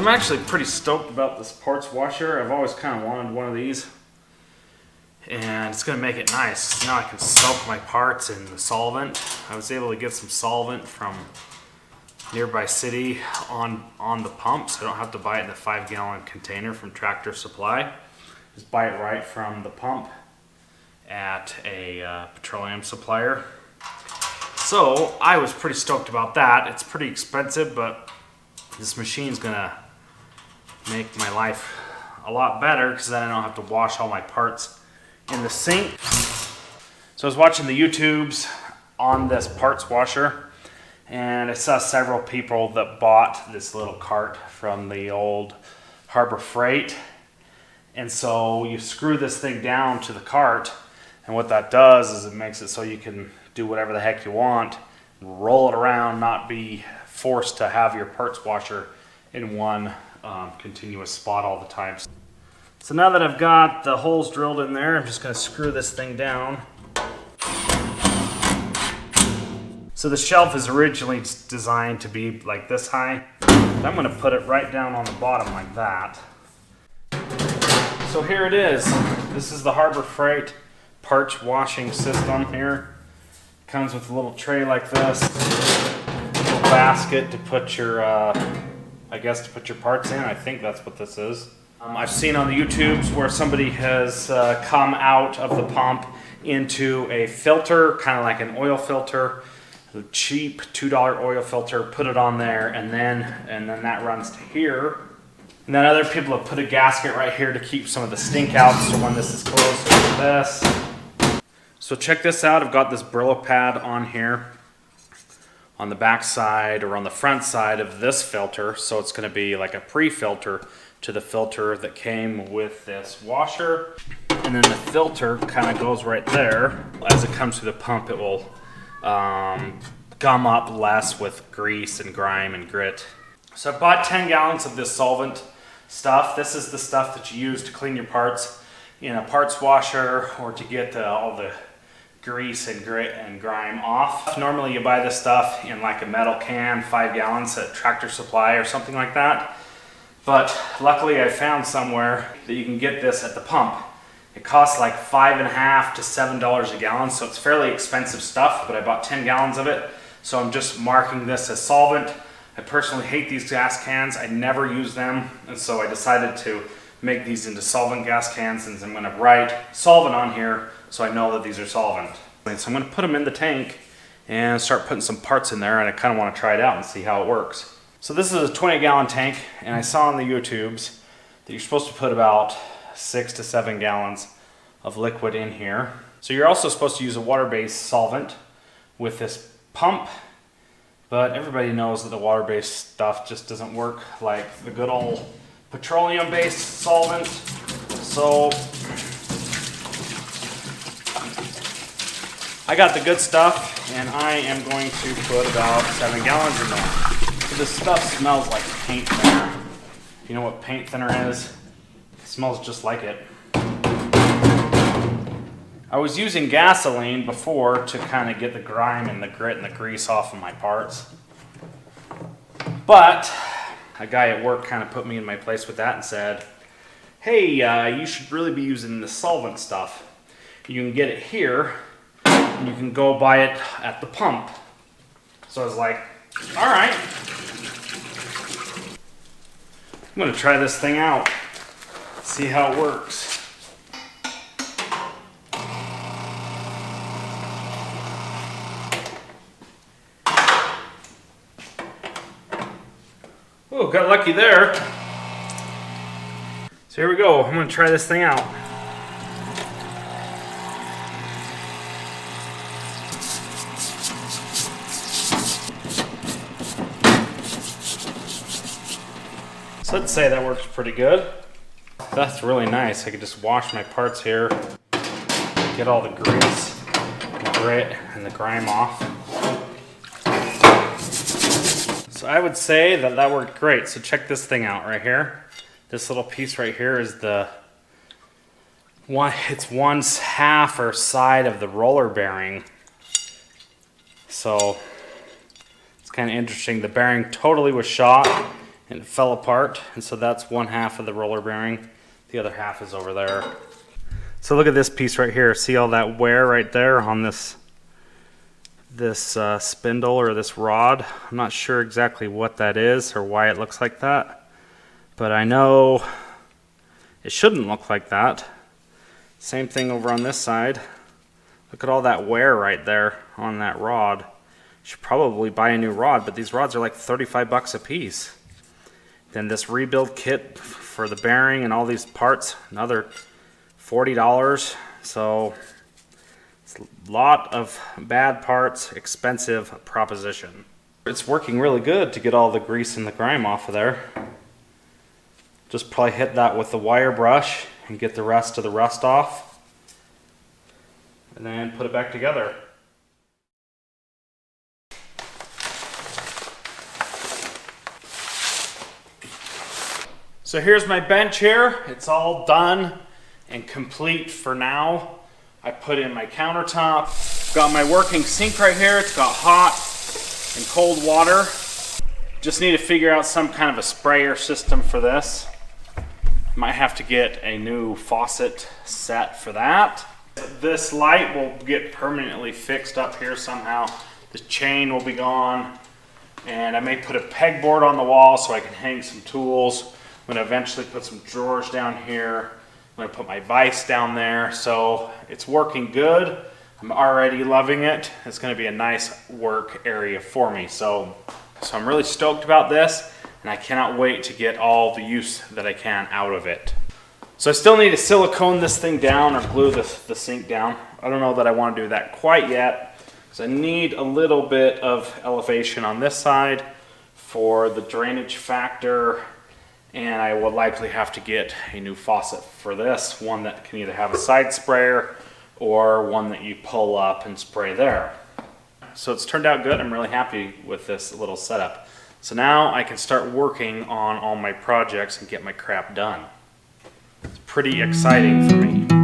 So I'm actually pretty stoked about this parts washer. I've always kind of wanted one of these. And it's going to make it nice. Now I can soak my parts in the solvent. I was able to get some solvent from nearby city on the pump, so I don't have to buy it in a 5-gallon container from Tractor Supply. Just buy it right from the pump at a petroleum supplier. So I was pretty stoked about that. It's pretty expensive, but this machine's gonna make my life a lot better because then I don't have to wash all my parts in the sink. So I was watching the YouTubes on this parts washer, and I saw several people that bought this little cart from the old Harbor Freight. And so you screw this thing down to the cart, and what that does is it makes it so you can do whatever the heck you want, roll it around, not be forced to have your parts washer in one continuous spot all the time. So now that I've got the holes drilled in there, I'm just going to screw this thing down. So the shelf is originally designed to be like this high. I'm going to put it right down on the bottom like that. So here it is. This is the Harbor Freight parts washing system here. Comes with a little tray like this, a little basket to put your, I guess to put your parts in. I think that's what this is. I've seen on the YouTubes where somebody has come out of the pump into a filter, kind of like an oil filter. The cheap $2 oil filter, put it on there, and then that runs to here. And then other people have put a gasket right here to keep some of the stink out, so when this is closed, like this. So check this out. I've got this Brillo pad on here on the back side or on the front side of this filter, so it's going to be like a pre-filter to the filter that came with this washer. And then the filter kind of goes right there. As it comes through the pump, it will gum up less with grease and grime and grit. So I bought 10 gallons of this solvent stuff. This is the stuff that you use to clean your parts in a parts washer or to get all the grease and grit and grime off. Normally you buy this stuff in like a metal can, 5 gallons at Tractor Supply or something like that. But luckily I found somewhere that you can get this at the pump. It costs like $5.50 to $7 a gallon, so it's fairly expensive stuff, but I bought 10 gallons of it, so I'm just marking this as solvent. I personally hate these gas cans. I never use them, and so I decided to make these into solvent gas cans, and I'm going to write solvent on here so I know that these are solvent. So I'm going to put them in the tank and start putting some parts in there, and I kind of want to try it out and see how it works. So this is a 20-gallon tank, and I saw on the YouTubes that you're supposed to put about 6 to 7 gallons of liquid in here. So you're also supposed to use a water-based solvent with this pump, but everybody knows that the water-based stuff just doesn't work like the good old petroleum-based solvent. So I got the good stuff, and I am going to put about 7 gallons in there. So this stuff smells like paint thinner. You know what paint thinner is? It smells just like it. I was using gasoline before to kind of get the grime and the grit and the grease off of my parts. But a guy at work kind of put me in my place with that and said, hey, you should really be using the solvent stuff. You can get it here, and you can go buy it at the pump. So I was like, all right. I'm going to try this thing out, see how it works. Oh, got lucky there. So here we go. I'm going to try this thing out. So let's say that works pretty good. That's really nice. I could just wash my parts here, get all the grease, the grit, and the grime off. So I would say that that worked great. So check this thing out right here. This little piece right here is the one, it's one half or side of the roller bearing. So it's kind of interesting. The bearing totally was shot, and it fell apart. And so that's one half of the roller bearing. The other half is over there. So look at this piece right here. See all that wear right there on this spindle or this rod? I'm not sure exactly what that is or why it looks like that, but I know it shouldn't look like that. Same thing over on this side. Look at all that wear right there on that rod. Should probably buy a new rod, but these rods are like 35 bucks a piece. Then this rebuild kit for the bearing and all these parts, another $40. So it's a lot of bad parts, expensive proposition. It's working really good to get all the grease and the grime off of there. Just probably hit that with the wire brush and get the rest of the rust off. And then put it back together. So here's my bench here. It's all done and complete for now. I put in my countertop. Got my working sink right here. It's got hot and cold water. Just need to figure out some kind of a sprayer system for this. Might have to get a new faucet set for that. This light will get permanently fixed up here somehow. The chain will be gone. And I may put a pegboard on the wall so I can hang some tools. I'm gonna eventually put some drawers down here. I'm gonna put my vise down there. So it's working good. I'm already loving it. It's gonna be a nice work area for me. So I'm really stoked about this, and I cannot wait to get all the use that I can out of it. So I still need to silicone this thing down or glue the sink down. I don't know that I want to do that quite yet, because I need a little bit of elevation on this side for the drainage factor, and I will likely have to get a new faucet for this, one that can either have a side sprayer or one that you pull up and spray there. So it's turned out good. I'm really happy with this little setup. So now I can start working on all my projects and get my crap done. It's pretty exciting for me.